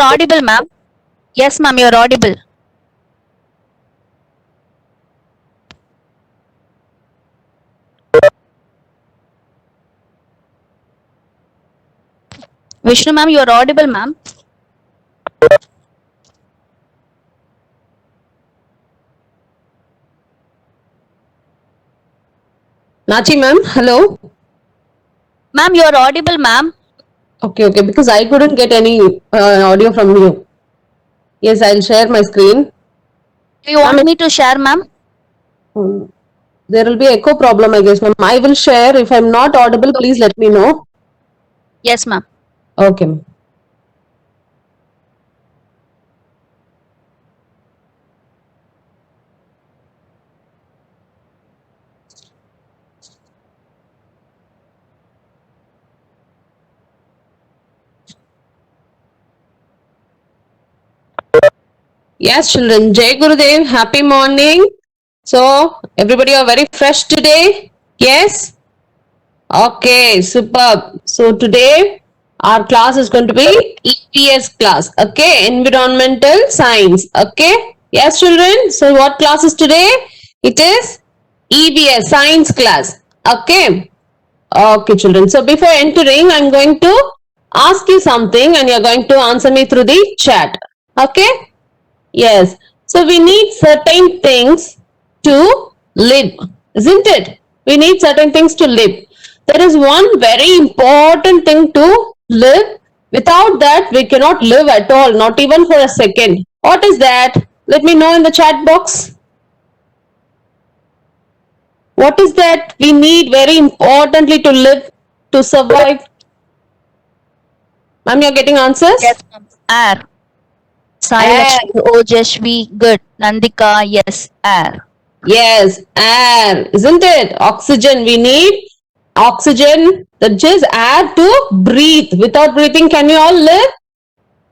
audible, ma'am. Yes, ma'am, you're audible. Vishnu, ma'am, you're audible, ma'am. Nachi ma'am, hello. Ma'am, you're audible, ma'am. Okay, because I couldn't get any audio from you. Yes, I'll share my screen. Do you want me to share, ma'am? There will be echo problem, I guess, ma'am. I will share. If I'm not audible, please let me know. Yes, ma'am. Okay, ma'am. Yes, children. Jai Gurudev, happy morning. So, everybody are very fresh today? Yes? Okay, superb. So, today our class is going to be EPS class. Okay, Environmental Science. Okay? Yes, children. So, what class is today? It is EVS, Science class. Okay? Okay, children. So, before entering, I'm going to ask you something and you're going to answer me through the chat. Okay? Yes. So we need certain things to live, isn't it? We need certain things to live. There is one very important thing to live. Without that, we cannot live at all, not even for a second. What is that? Let me know in the chat box. What is that we need very importantly to live, to survive? Ma'am, you're getting answers? Yes, ma'am. Air. Sai Lakshmi, Ojashvi, good. Nandika, yes, air. Yes, air, isn't it? Oxygen, we need oxygen, that is air to breathe. Without breathing, can we all live?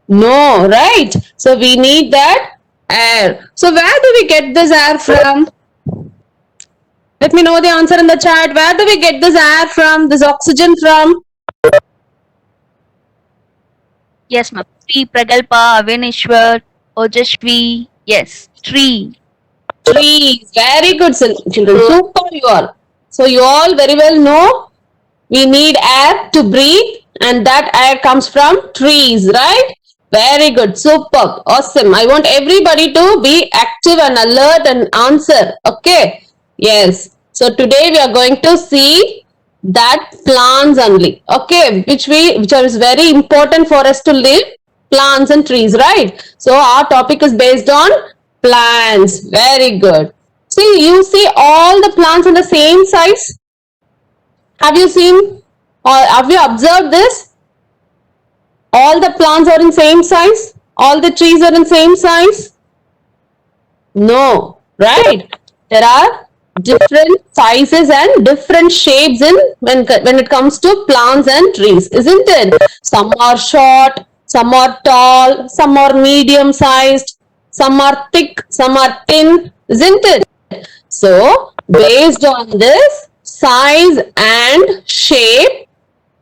No, right? So we need that air. So where do we get this air from? Let me know the answer in the chat. Where do we get this air from, this oxygen from? Yes, ma'am. Tree, Pragalpa, Avinishwar, Ojashvi, yes, tree. Trees. Very good, children. Super you all. So you all very well know we need air to breathe and that air comes from trees, right? Very good. Superb. Awesome. I want everybody to be active and alert and answer. Okay. Yes. So today we are going to see that plants only. Okay. Which is very important for us to live. Plants and trees, right? So our topic is based on plants. Very good. See, you see all the plants in the same size? Have you seen or have you observed this? All the plants are in same size? All the trees are in same size? No, right? There are different sizes and different shapes in when it comes to plants and trees, isn't it? Some are short, some are tall, some are medium sized, some are thick, some are thin, isn't it? So, based on this size and shape,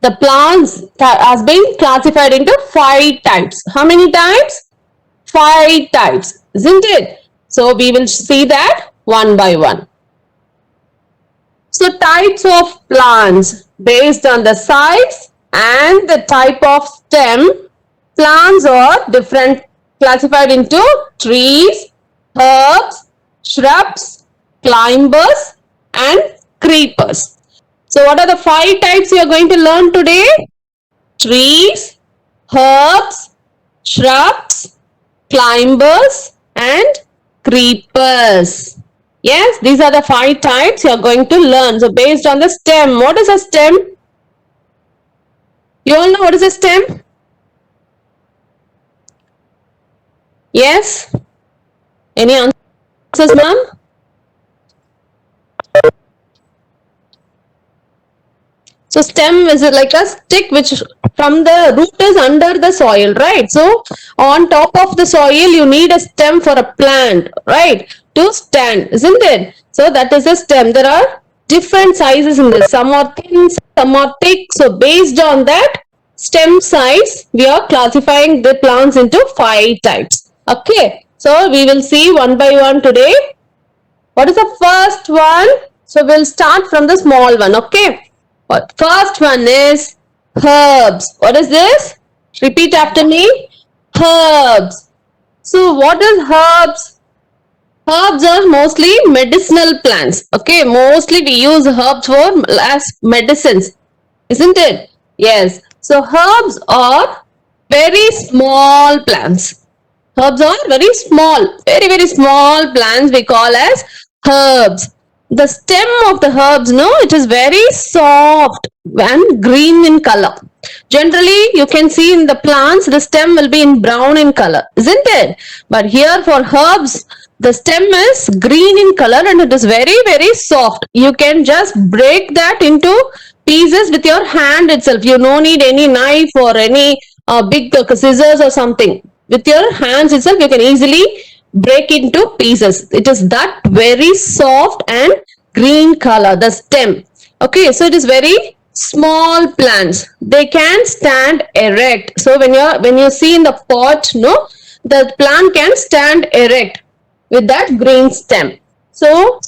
the plants has been classified into 5 types. How many types? 5 types, isn't it? So, we will see that one by one. So, types of plants based on the size and the type of stem, plants are different, classified into trees, herbs, shrubs, climbers and creepers. So what are the 5 types you are going to learn today? Trees, herbs, shrubs, climbers and creepers. Yes, these are the 5 types you are going to learn. So based on the stem, what is a stem? You all know what is a stem? Yes? Any answers, ma'am? So stem is like a stick which from the root is under the soil, right? So on top of the soil you need a stem for a plant, right? To stand, isn't it? So that is a stem. There are different sizes in this. Some are thin, some are thick. So based on that, stem size, we are classifying the plants into 5 types. Okay, so we will see one by one today. What is the first one? So we'll start from the small one. Okay, first one is herbs. What is this? Repeat after me. Herbs. So what is herbs? Herbs are mostly medicinal plants. Okay, mostly we use herbs for as medicines, isn't it? Yes. So herbs are very small plants. Herbs are very small, very small plants we call as herbs. The stem of the herbs, no, it is very soft and green in color. Generally, you can see in the plants, the stem will be in brown in color, isn't it? But here for herbs, the stem is green in color and it is very soft. You can just break that into pieces with your hand itself. You no need any knife or any big scissors or something. With your hands itself, you can easily break into pieces. It is that very soft and green color, the stem. Okay, so it is very small plants. They can stand erect. So when you see in the pot, no, the plant can stand erect with that green stem. So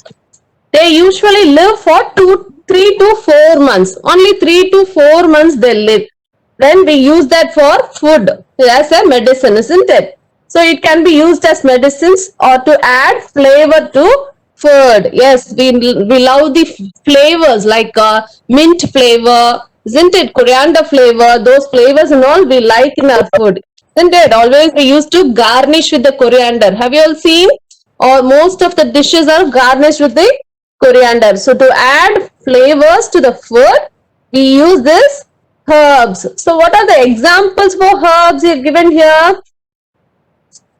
they usually live for 3 to 4 months. Only 3 to 4 months they live. Then we use that for food as a medicine, isn't it? So it can be used as medicines or to add flavor to food. Yes, we love the flavors like mint flavor, isn't it? Coriander flavor, those flavors and all we like in our food, isn't it? Always we used to garnish with the coriander. Have you all seen? Or most of the dishes are garnished with the coriander. So to add flavors to the food, we use this herbs. So what are the examples for herbs here given here?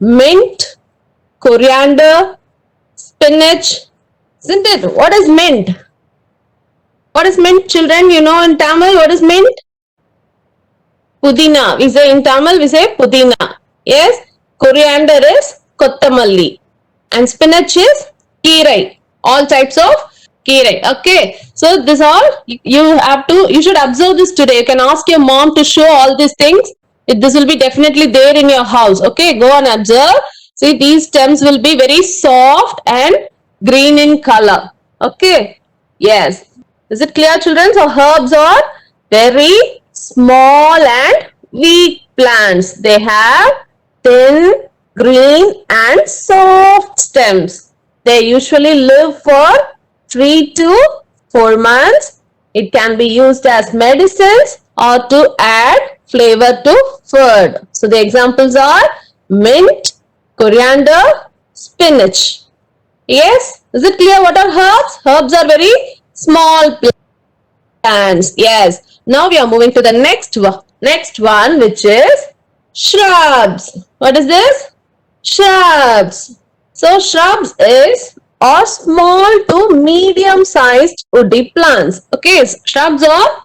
Mint, coriander, spinach, isn't it? What is mint? What is mint, children? You know in Tamil, what is mint? Pudina. We say in Tamil, we say pudina. Yes. Coriander is kottamalli. And spinach is keerai. All types of keerai. Okay. So this all you should observe this today. You can ask your mom to show all these things. This will be definitely there in your house. Okay. Go and observe. See, these stems will be very soft and green in color. Okay. Yes. Is it clear, children? So herbs are very small and weak plants. They have thin, green and soft stems. They usually live for 3 to 4 months. It can be used as medicines or to add flavor to food. So the examples are mint, coriander, spinach. Yes, is it clear what are herbs? Herbs are very small plants. Yes. Now we are moving to the next one, which is shrubs. What is this? Shrubs. So shrubs are small to medium sized woody plants. Okay, shrubs are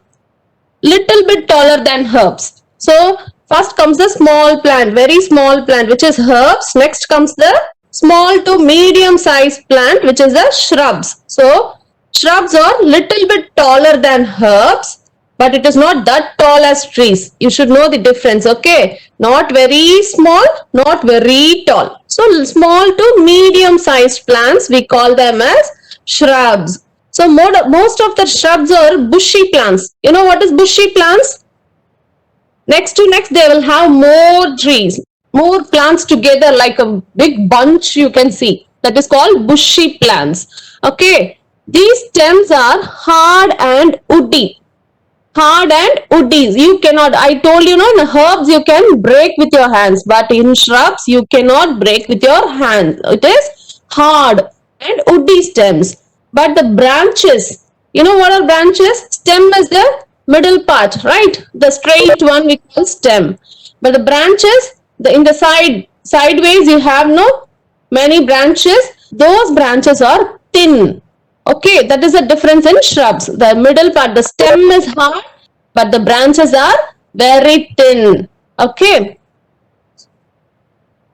little bit taller than herbs. So first comes the small plant, very small plant, which is herbs. Next comes the small to medium sized plant, which is the shrubs. So shrubs are little bit taller than herbs, but it is not that tall as trees. You should know the difference. Okay, not very small, not very tall. So small to medium sized plants, we call them as shrubs. So most of the shrubs are bushy plants. You know what is bushy plants? Next to next, they will have more trees, more plants together like a big bunch you can see. That is called bushy plants. Okay, these stems are hard and woody. Hard and woody. You cannot, I told you, in herbs you can break with your hands, but in shrubs you cannot break with your hands. It is hard and woody stems. But the branches, you know what are branches? Stem is the middle part, right? The straight one we call stem. But the branches, in the sideways you have many branches. Those branches are thin. Okay, that is the difference in shrubs. The middle part, the stem is hard, but the branches are very thin. Okay.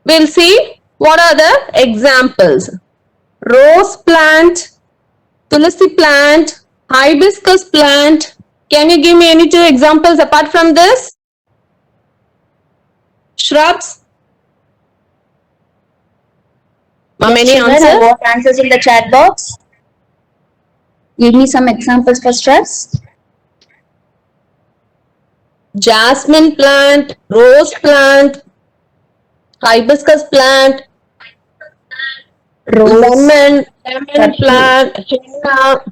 We'll see what are the examples. Rose plant, tulsi plant, hibiscus plant. Can you give me any 2 examples apart from this? shrubs? Ma'am, Yes, any children, I answer? want answers in the chat box. Give me some examples for shrubs. Jasmine plant, rose plant, hibiscus plant, Rose, lemon turkey, plant, henna.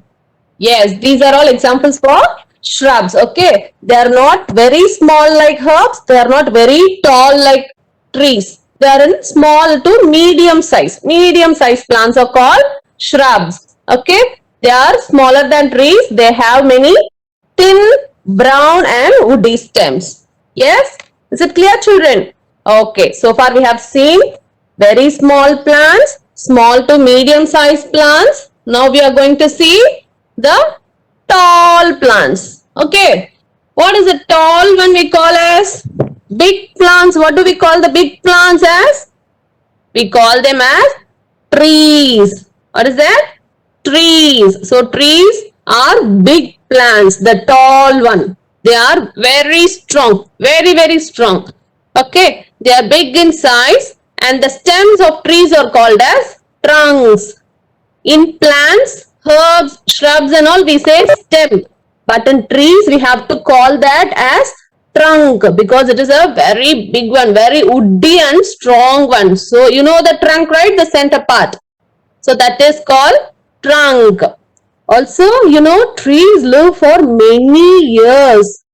Yes, these are all examples for shrubs. Okay, they are not very small like herbs. They are not very tall like trees. They are in small to medium size. Medium size plants are called shrubs. Okay, they are smaller than trees. They have many thin, brown and woody stems. Yes, is it clear, children? Okay, so far we have seen very small plants, small to medium sized plants. Now we are going to see the tall plants. Okay, what is a tall when we call as big plants? What do we call the big plants as? We call them as trees. What is that? Trees. So trees are big plants, the tall one. They are very strong, very strong. Okay, they are big in size and the stems of trees are called as trunks. In plants, herbs, shrubs and all we say stem. But in trees we have to call that as trunk because it is a very big one, very woody and strong one. So you know the trunk, right? The center part. So that is called trunk. Also, you know, trees live for many years.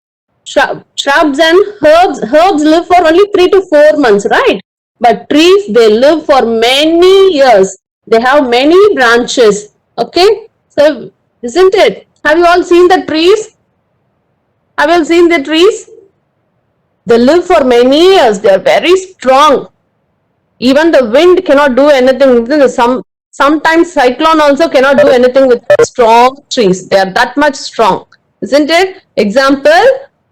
Shrubs and herbs live for only 3 to 4 months, right? But trees, they live for many years. They have many branches. Okay, so isn't it? Have you all seen the trees? Have you all seen the trees? They live for many years. They are very strong. Even the wind cannot do anything. Sometimes cyclone also cannot do anything with strong trees. They are that much strong, isn't it? Example,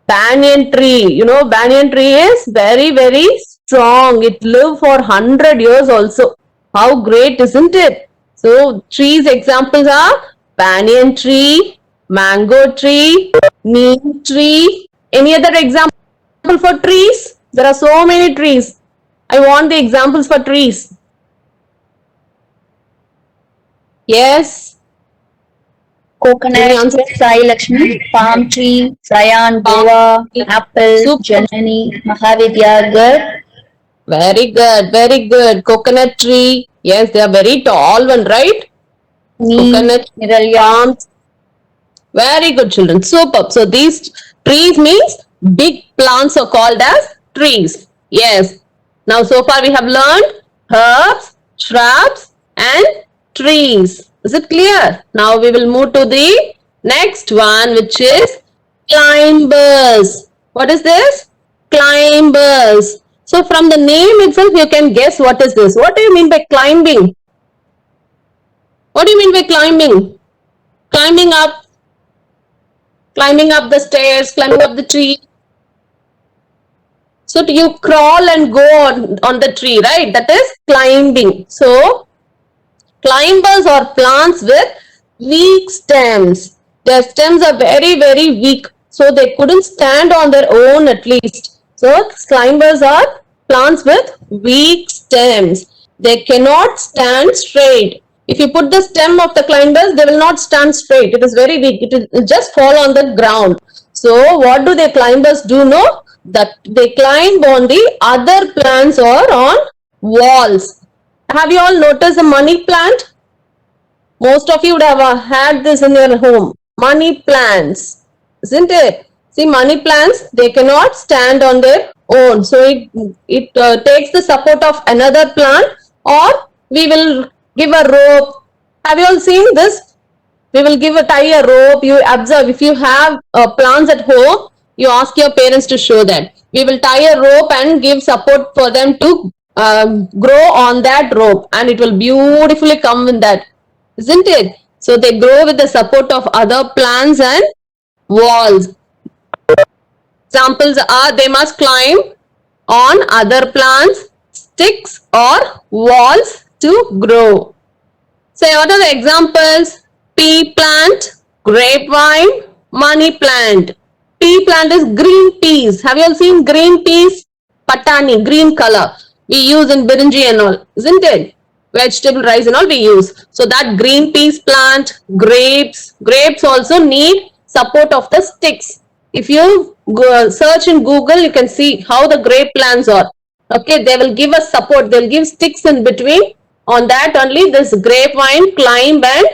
banyan tree. You know, banyan tree is very strong. It live for 100 years also. How great, isn't it? So trees examples are banyan tree, mango tree, neem tree. Any other example for trees? There are so many trees. I want the examples for trees. Yes. coconut, Sai Lakshmi, palm tree, Sayan, Goa, apple, Janani, Mahavidya, good. Very good, very good. Coconut tree. Yes, they are very tall one, right? Neem, Coconut, Niralya. palms. Very good, children. Superb. So these trees means big plants are called as trees. Yes. Now so far we have learned herbs, shrubs and trees. Is it clear? Now we will move to the next one, which is climbers. What is this? Climbers. So from the name itself you can guess what is this. What do you mean by climbing? What do you mean by climbing? Climbing up the stairs, climbing up the tree. So you crawl and go on the tree, right? That is climbing. So climbers are plants with weak stems. Their stems are very weak. So they couldn't stand on their own at least. So climbers are plants with weak stems. They cannot stand straight. If you put the stem of the climbers, they will not stand straight. It is very weak. It will just fall on the ground. So what do the climbers do? No, that they climb on the other plants or on walls. Have you all noticed the money plant? Most of you would have had this in your home. Money plants, isn't it? See, money plants, they cannot stand on their own. So it takes the support of another plant, or we will give a rope. Have you all seen this? We will tie a rope. You observe, if you have plants at home, you ask your parents to show that. We will tie a rope and give support for them to grow on that rope, and it will beautifully come with that, isn't it? So they grow with the support of other plants and walls. Examples are they must climb on other plants, sticks or walls to grow. So what are the examples? Pea plant, grapevine, money plant. Pea plant is green peas. Have you all seen green peas? Patani, green color. We use in birinji and all, isn't it? Vegetable rice and all we use. So that green peas plant, grapes also need support of the sticks. If you go search in Google, you can see how the grape plants are. Okay, they will give us support. They'll give sticks in between. On that only this grapevine climb and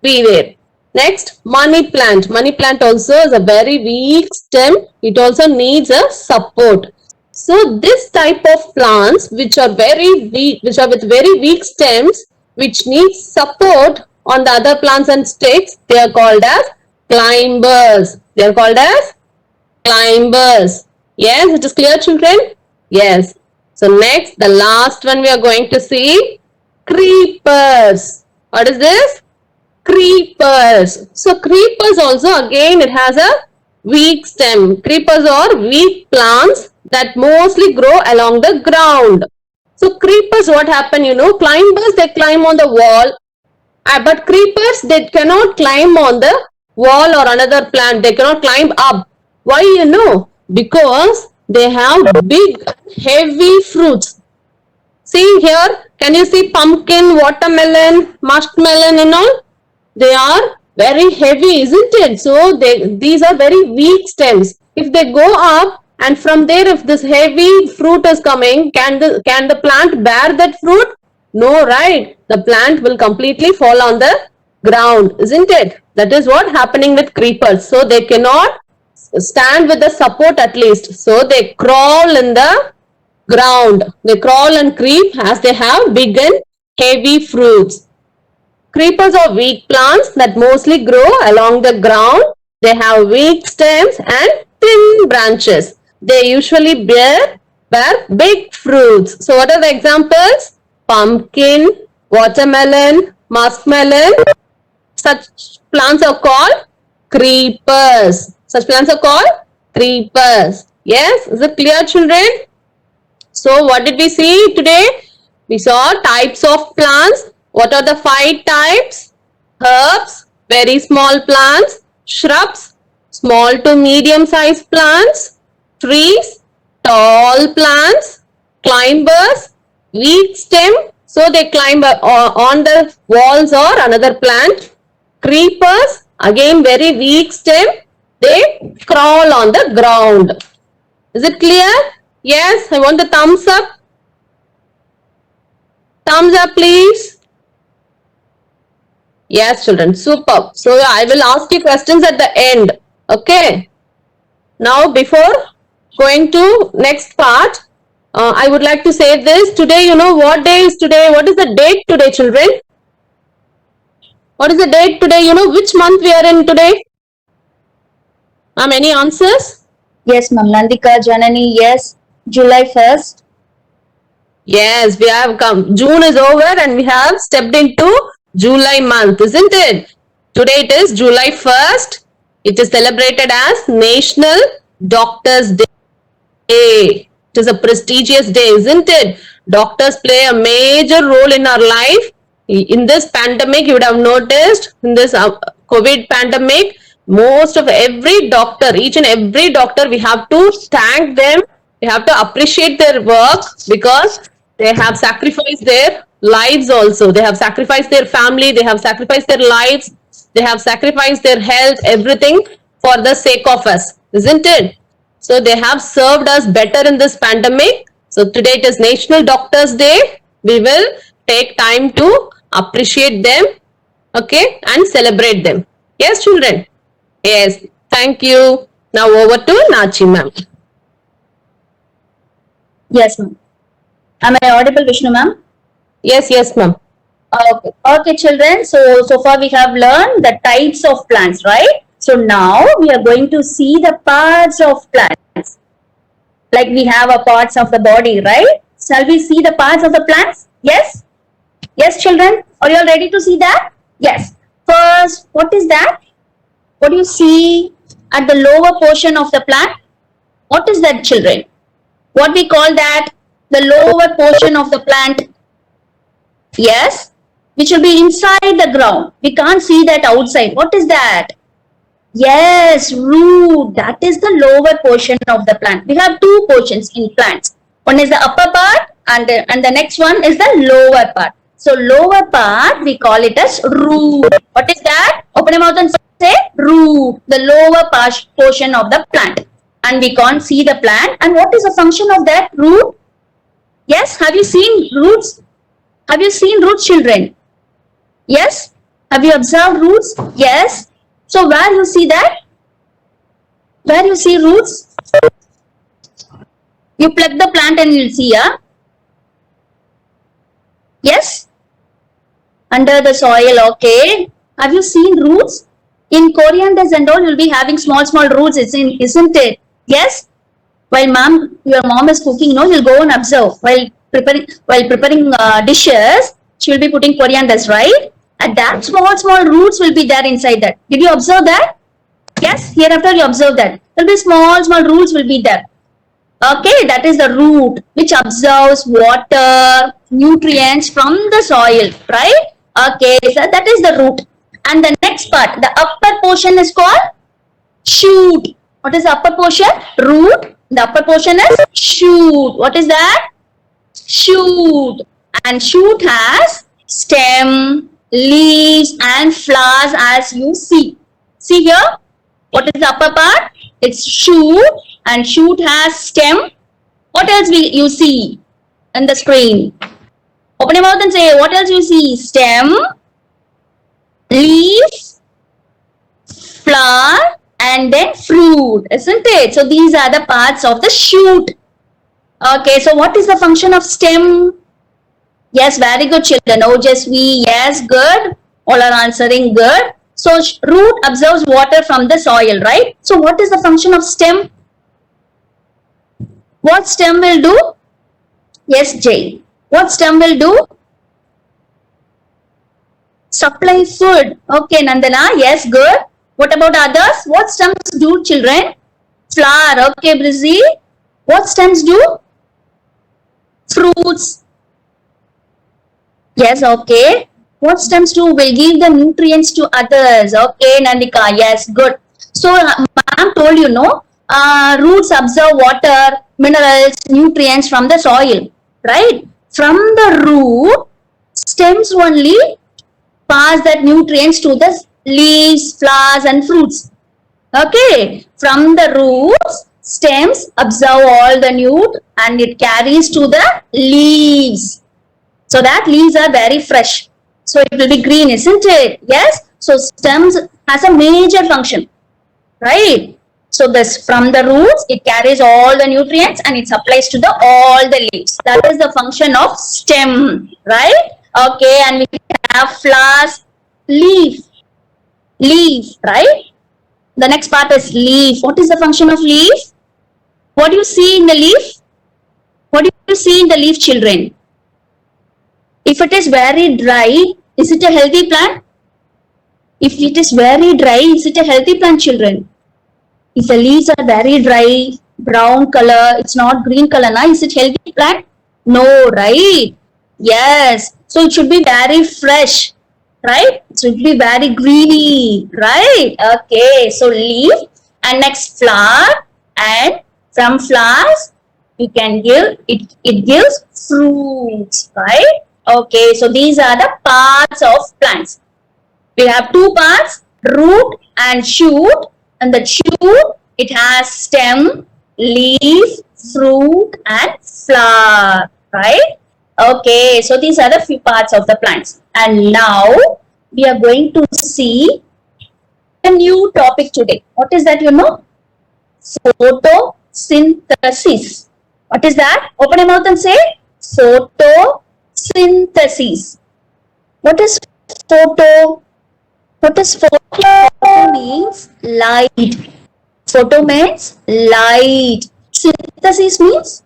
be there. Next, money plant. Money plant also is a very weak stem. It also needs a support. So this type of plants which are very weak, which are with very weak stems, which needs support on the other plants and sticks, they are called as climbers. They are called as climbers. Yes, it is clear, children? Yes. So next, the last one we are going to see, creepers. What is this? Creepers. So creepers also, again, it has a weak stem. Creepers are weak plants that mostly grow along the ground. So creepers, what happen, climbers, they climb on the wall. But creepers, they cannot climb on the wall or another plant. They cannot climb up. Why, Because they have big, heavy fruits. See here, can you see pumpkin, watermelon, muskmelon and all? They are very heavy, isn't it? So these are very weak stems. If they go up and from there, if this heavy fruit is coming, can the plant bear that fruit? No, right? The plant will completely fall on the ground, isn't it? That is what happening with creepers. So they cannot stand with the support at least. So they crawl in the ground. They crawl and creep as they have big and heavy fruits. Creepers are weak plants that mostly grow along the ground. They have weak stems and thin branches. They usually bear big fruits. So what are the examples? Pumpkin, watermelon, muskmelon. Such plants are called creepers. Such plants are called creepers. Yes, is it clear, children? So what did we see today? We saw types of plants. What are the 5 types? Herbs, very small plants. Shrubs, small to medium sized plants. Trees, tall plants. Climbers, weak stem. So they climb on the walls or another plant. Creepers, again very weak stem. They crawl on the ground. Is it clear? Yes, I want the thumbs up. Thumbs up, please. Yes, children, superb. So I will ask you questions at the end. Okay. Now, before going to next part, I would like to say this. Today, what day is today? What is the date today, children? What is the date today? Which month we are in today? Any answers? Yes, ma'am. Nandika, Janani, yes. July 1st. Yes, we have come. June is over and we have stepped into July month, isn't it? Today it is July 1st. It is celebrated as National Doctors Day. It is a prestigious day, isn't it? Doctors play a major role in our life. In this pandemic, you would have noticed, in this COVID pandemic, most of every doctor, each and every doctor, we have to thank them. We have to appreciate their work because they have sacrificed their lives also. They have sacrificed their family. They have sacrificed their lives. They have sacrificed their health, everything for the sake of us, isn't it? So they have served us better in this pandemic. So today it is National Doctors Day. We will take time to appreciate them, okay, and celebrate them. Yes, children? Yes, thank you. Now over to Nachi ma'am. Yes, ma'am. Am I audible, Vishnu ma'am? Yes, ma'am. Okay, children. So far we have learned the types of plants, right? So now we are going to see the parts of plants. Like we have a parts of the body, right? Shall we see the parts of the plants? Yes? Yes, children? Are you all ready to see that? Yes. First, what is that? What do you see at the lower portion of the plant? What is that, children? What we call that? The lower portion of the plant. Yes, which will be inside the ground. We can't see that outside. What is that? Yes, root. That is the lower portion of the plant. We have two portions in plants. One is the upper part and the next one is the lower part. So lower part we call it as root. What is that? Open your mouth and say root. The lower portion of the plant. And we can't see the plant. And what is the function of that root? Yes, have you seen roots? Have you seen roots, children? Yes? Have you observed roots? Yes. So where you see that? Where you see roots? You pluck the plant and you'll see, yeah? Yes? Under the soil, okay. Have you seen roots? In corianders and all, you'll be having small roots, isn't it? Yes? While your mom is cooking, no, you'll go and observe. While preparing dishes, she will be putting corianders, right? And that small roots will be there inside that. Did you observe that? Yes, hereafter you observe that. There will be small roots will be there. Okay, that is the root which absorbs water, nutrients from the soil, right? Okay, so that is the root. And the next part, the upper portion is called shoot. What is the upper portion? Root. The upper portion is shoot. What is that? Shoot. And shoot has stem, leaves and flowers as you see. See here? What is the upper part? It's shoot and shoot has stem. What else you see in the screen? Open your mouth and say what else you see? Stem, leaf, flower and then fruit, isn't it? So these are the parts of the shoot. Okay, so what is the function of stem? Yes, very good children. Ojasvi, yes, good. All are answering good. So root absorbs water from the soil, right? So what is the function of stem? What stem will do? Yes, Jay. What stem will do? Supply food. Okay, Nandana. Yes, good. What about others? What stems do, children? Flower. Okay, Brizzy. What stems do? Fruits. Yes, okay. What stems do? Will give the nutrients to others. Okay, Nandika. Yes, good. So, ma'am told you, no? Roots absorb water, minerals, nutrients from the soil, right? From the root, stems only pass that nutrients to the leaves, flowers and fruits. Okay, from the roots, stems absorb all the nutrients and it carries to the leaves. So that leaves are very fresh. So it will be green, isn't it? Yes. So stems has a major function, right? So this from the roots, it carries all the nutrients and it supplies to all the leaves. That is the function of stem, right? Okay, and we have flowers, leaf, right? The next part is leaf. What is the function of leaf? What do you see in the leaf? What do you see in the leaf, children? If it is very dry, is it a healthy plant? If it is very dry, is it a healthy plant, children? If the leaves are very dry, brown color, it's not green color, na, is it healthy plant? No, right? Yes. So it should be very fresh, right? It should be very greeny, right? Okay. So leaf and next flower, and from flowers you can give it gives fruits, right? Okay. So these are the parts of plants. We have two parts, root and shoot. And the shoot, it has stem, leaf, fruit and flower, right? Okay, so these are the few parts of the plants. And now we are going to see a new topic today. What is that, you know? Photosynthesis. What is that? Open your mouth and say photosynthesis. What is photo? What is photo? Photo means light. Photo means light. Synthesis means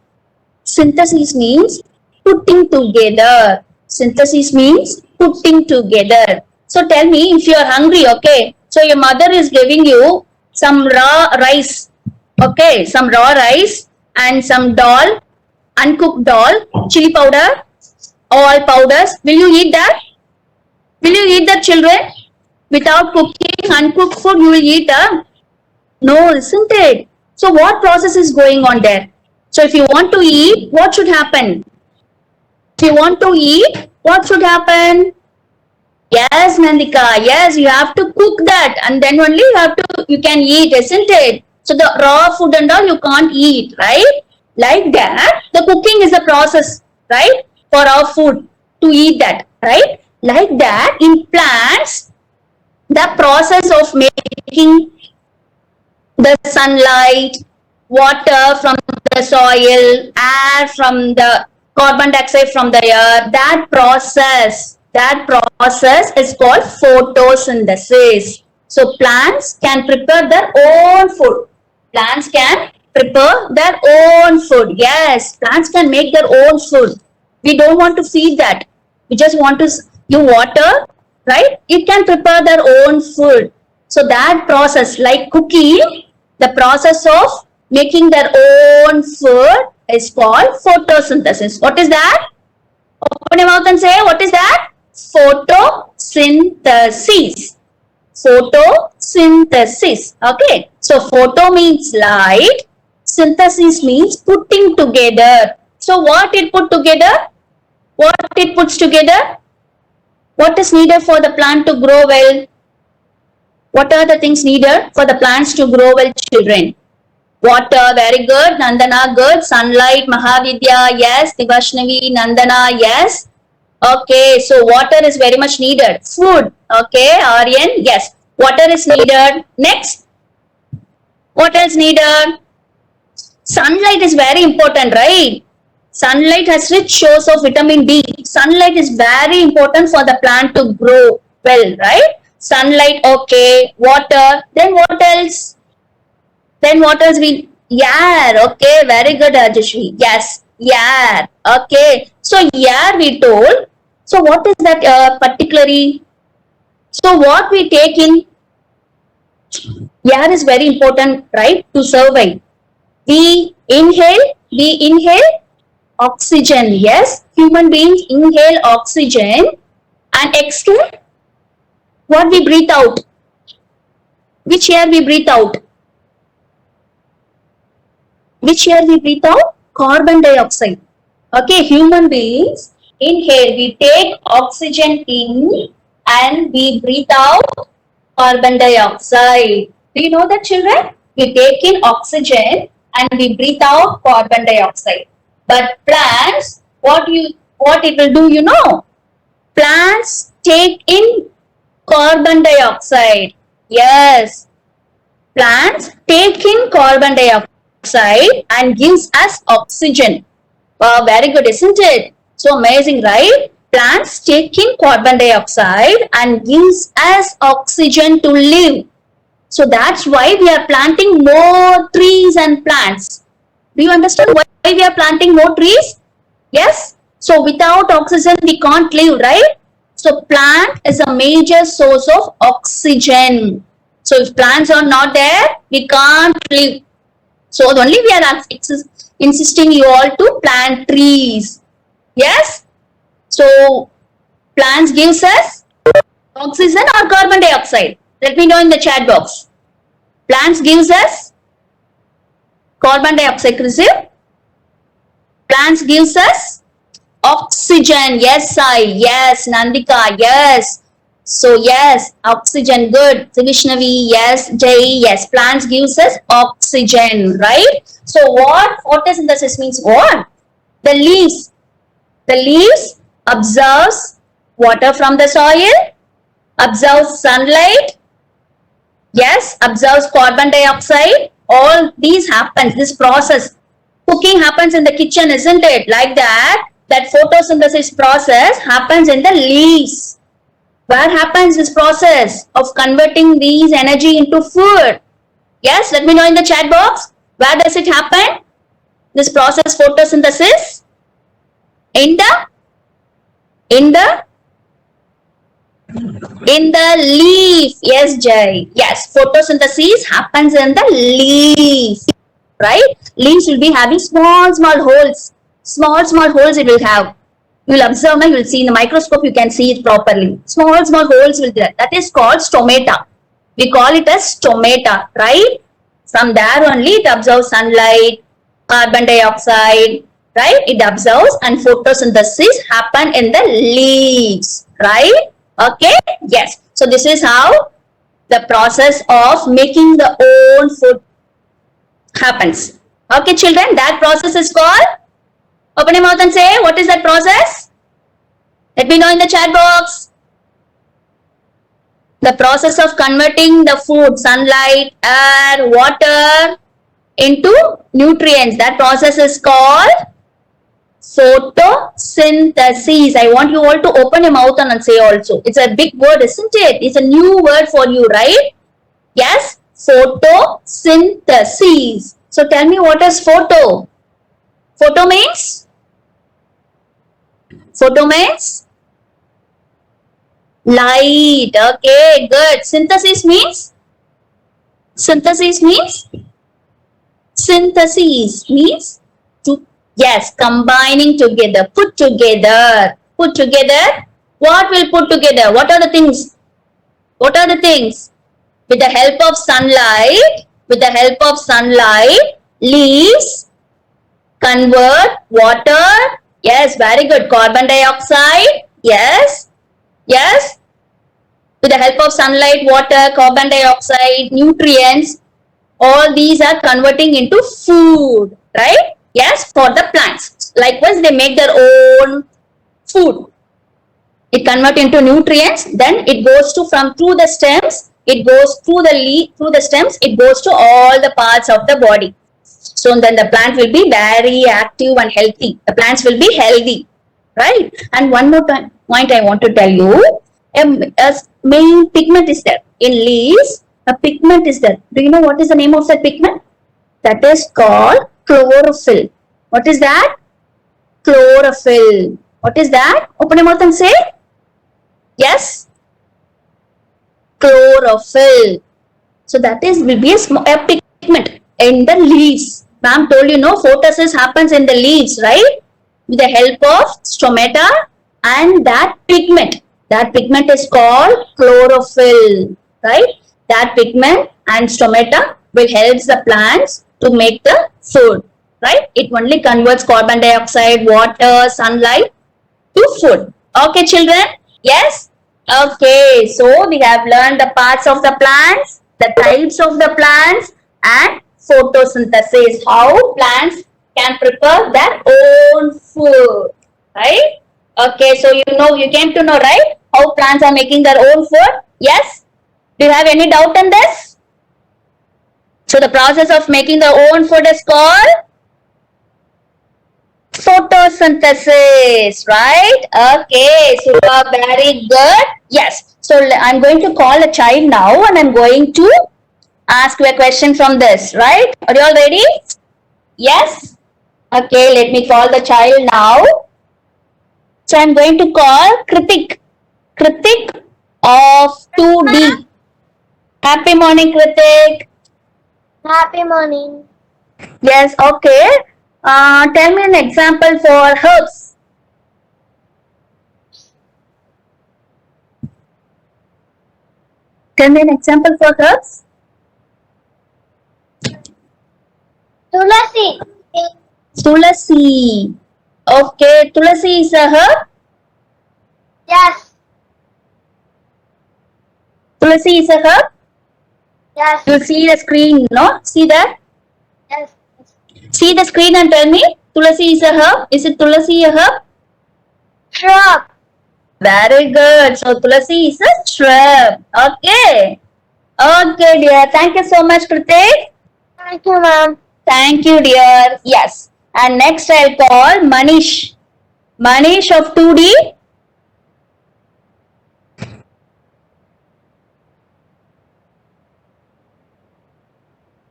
putting together. Synthesis means putting together. So tell me, if you are hungry, okay, so your mother is giving you some raw rice, okay, some raw rice and some dal, uncooked dal, chili powder, all powders. Will you eat that? Will you eat that, children? Without cooking uncooked food, you will eat no, isn't it? So what process is going on there? So if you want to eat, what should happen? If you want to eat, what should happen? Yes, Nandika. Yes, you have to cook that, and then only you can eat, isn't it? So the raw food and all you can't eat, right? Like that, the cooking is a process, right? For our food to eat that, right? Like that, in plants, the process of making the sunlight, water from the soil, air from the carbon dioxide from the air, that process is called photosynthesis. So plants can prepare their own food. Plants can prepare their own food. Yes, plants can make their own food. We don't want to feed that. We just want to give water, right? It can prepare their own food. So that process, like cooking, the process of making their own food is called photosynthesis. What is that? Open your mouth and say, what is that? Photosynthesis. Photosynthesis. Okay. So photo means light. Synthesis means putting together. So what it put together? What it puts together? What is needed for the plant to grow well? What are the things needed for the plants to grow well, children? Water, very good. Nandana, good. Sunlight, Mahavidya, yes. Divashnavi, Nandana, yes. Okay, so water is very much needed. Food, okay. Aryan, yes. Water is needed. Next. What else needed? Sunlight is very important, right? Sunlight has rich source of vitamin D. Sunlight is very important for the plant to grow well, right? Sunlight, okay. Water, then what else? Then what else we, air, okay, very good Rajashri, yes, air, okay. So air we told, so what is that particularly? So what we take in, air is very important, right, to survive. We inhale oxygen, yes, human beings inhale oxygen and exhale, what we breathe out? Which air we breathe out? Which air we breathe out? Carbon dioxide. Okay, human beings inhale, we take oxygen in and we breathe out carbon dioxide. Do you know that, children? We take in oxygen and we breathe out carbon dioxide. But plants, what it will do, you know? Plants take in carbon dioxide. Yes. Plants take in carbon dioxide and gives us oxygen. Wow, very good, isn't it? So amazing, right? Plants take in carbon dioxide and gives us oxygen to live. So that's why we are planting more trees and plants. Do you understand why we are planting more trees? Yes? So without oxygen, we can't live, right? So plant is a major source of oxygen. So if plants are not there, we can't live. So only we are insisting you all to plant trees. Yes? So plants gives us oxygen or carbon dioxide. Let me know in the chat box. Plants gives us carbon dioxide. Plants gives us oxygen. Yes, yes, Nandika, yes. So yes, oxygen, good. Vishnavi, yes. Jai, yes. Plants gives us oxygen, right? So what photosynthesis means? What? The leaves absorbs water from the soil, absorbs sunlight, yes, absorbs carbon dioxide. All these happens, this process. Cooking happens in the kitchen, isn't it? Like that, that photosynthesis process happens in the leaves. Where happens this process of converting these energy into food? Yes, let me know in the chat box. Where does it happen? This process, photosynthesis? In the leaf. Yes, Jai. Yes, photosynthesis happens in the leaf. Right? Leaves will be having small holes. Small holes it will have. You will observe, you will see in the microscope, you can see it properly. Small, small holes will be there. That is called stomata. We call it as stomata, right? From there only it absorbs sunlight, carbon dioxide, right? It absorbs and photosynthesis happen in the leaves, right? Okay, yes. So this is how the process of making the own food happens. Okay, children, that process is called, open your mouth and say, what is that process? Let me know in the chat box. The process of converting the food, sunlight, air, water into nutrients. That process is called photosynthesis. I want you all to open your mouth and say also. It's a big word, isn't it? It's a new word for you, right? Yes, photosynthesis. So tell me, what is photo? Photo means? Photo means? Light. Okay, good. Synthesis means? Synthesis means? Synthesis means to, yes, combining together, put together. Put together. What will put together? What are the things? What are the things? With the help of sunlight, leaves convert water. Yes, very good. Carbon dioxide. Yes. Yes. With the help of sunlight, water, carbon dioxide, nutrients, all these are converting into food, right? Yes, for the plants. Likewise, they make their own food. It converts into nutrients, then it goes to through the stems, it goes through the leaf, through the stems, it goes to all the parts of the body. So then the plant will be very active and healthy. The plants will be healthy, right? And one more point I want to tell you, a main pigment is there. In leaves, a pigment is there. Do you know what is the name of that pigment? That is called chlorophyll. What is that? Chlorophyll. What is that? Open your mouth and say. Yes? Chlorophyll. So that is will be a pigment in the leaves. Ma'am told you, no, photosynthesis happens in the leaves, right? With the help of stomata and that pigment. That pigment is called chlorophyll, right? That pigment and stomata will help the plants to make the food, right? It only converts carbon dioxide, water, sunlight to food. Okay, children? Yes? Okay, so we have learned the parts of the plants, the types of the plants, and photosynthesis, how plants can prepare their own food, right? Okay, so you came to know, right, how plants are making their own food? Yes? Do you have any doubt in this? So the process of making their own food is called photosynthesis, right? Okay, super, very good. Yes, so I'm going to call a child now and I'm going to ask you a question from this, right? Are you all ready? Yes? Okay, let me call the child now. So I'm going to call Kritik. Kritik of 2D. Happy morning, Kritik. Happy morning. Yes, okay. Tell me an example for herbs. Tell me an example for herbs. Tulasi. Tulasi. Okay, Tulasi is a herb. Yes. Tulasi is a herb. Yes. You see the screen, no? See that? Yes. See the screen and tell me, Tulasi is a herb. Is it Tulasi a herb? Shrub. Very good. So Tulasi is a shrub. Okay. Okay, dear. Thank you so much, Kritik. Thank you, ma'am. Thank you, dear. Yes. And next I'll call Manish. Manish of 2D.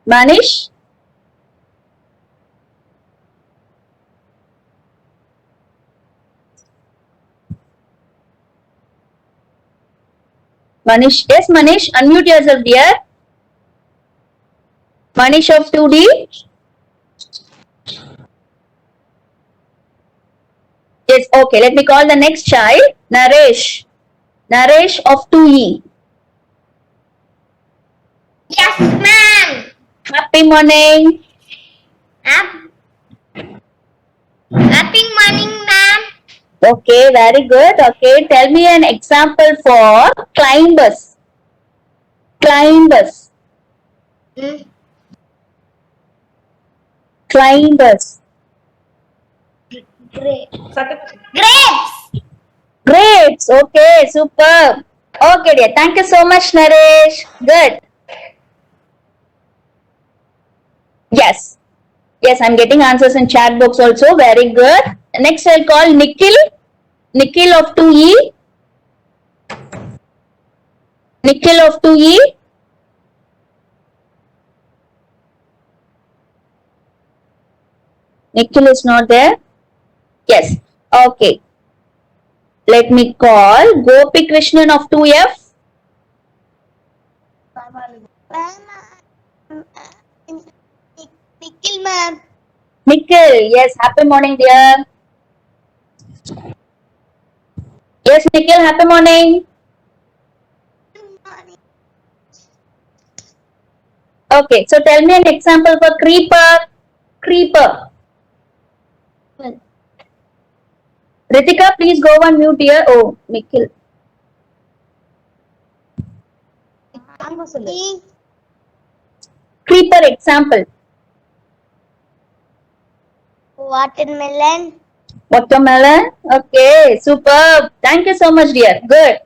Manish. Manish. Yes, Manish. Unmute yourself, dear. Manish of 2D. Yes, okay. Let me call the next child. Naresh. Naresh of 2E. Yes, ma'am. Happy morning. Happy morning, ma'am. Okay, very good. Okay, tell me an example for climbers. Climbers. Mm. Climbers. Grapes. Grapes. Okay, superb. Okay, dear. Thank you so much, Naresh. Good. Yes. Yes, I'm getting answers in chat box also. Very good. Next, I'll call Nikhil. Nikhil of 2E. Nikhil of 2E. Nikhil is not there. Yes. Okay. Let me call Gopi Krishnan of 2F. Nikhil, ma'am. Nikhil. Yes. Happy morning, dear. Yes, Nikhil. Happy morning. Okay. So tell me an example for creeper. Creeper. Ritika, please go on mute, dear. Oh, Nikhil. Creeper example. Watermelon. Watermelon. Okay, superb. Thank you so much, dear. Good.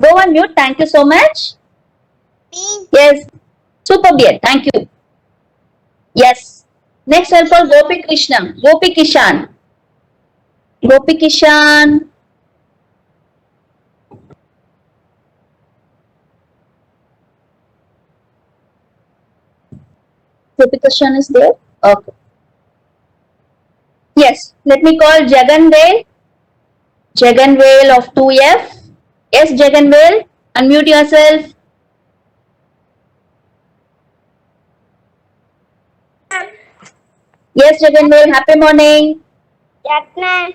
Go on mute. Thank you so much. Me. Yes. Superb, dear. Thank you. Yes. Next, I'll call Gopi Krishna. Gopi Kishan. Gopi Kishan. Gopi Kishan is there? Okay. Yes. Let me call Jaganvel. Jaganvel of 2F. Yes, Jaganvel. Unmute yourself. Yes, Jaganvel. Happy morning. Yes, ma'am.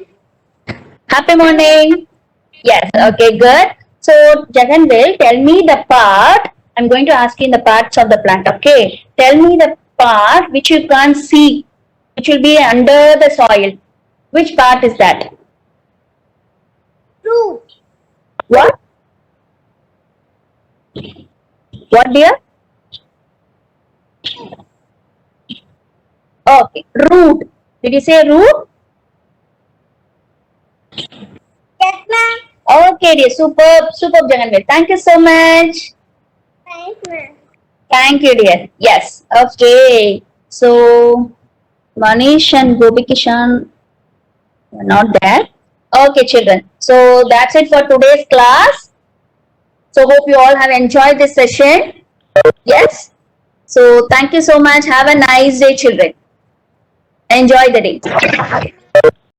Happy morning. Yes. Okay, good. So, Jaganvel, tell me the part. I'm going to ask you in the parts of the plant. Okay. Tell me the part which you can't see, which will be under the soil. Which part is that? Root. What? What, dear? Okay. Root. Did you say root? Yes, ma'am. Okay, dear. Superb. Superb, Jaganvel. Thank you so much. Thanks, ma'am. Thank you, dear. Yes. Okay. So, Manish and Gopi Kishan are not there. Okay, children. So, that's it for today's class. So, hope you all have enjoyed this session. Yes. So, thank you so much. Have a nice day, children. Enjoy the day.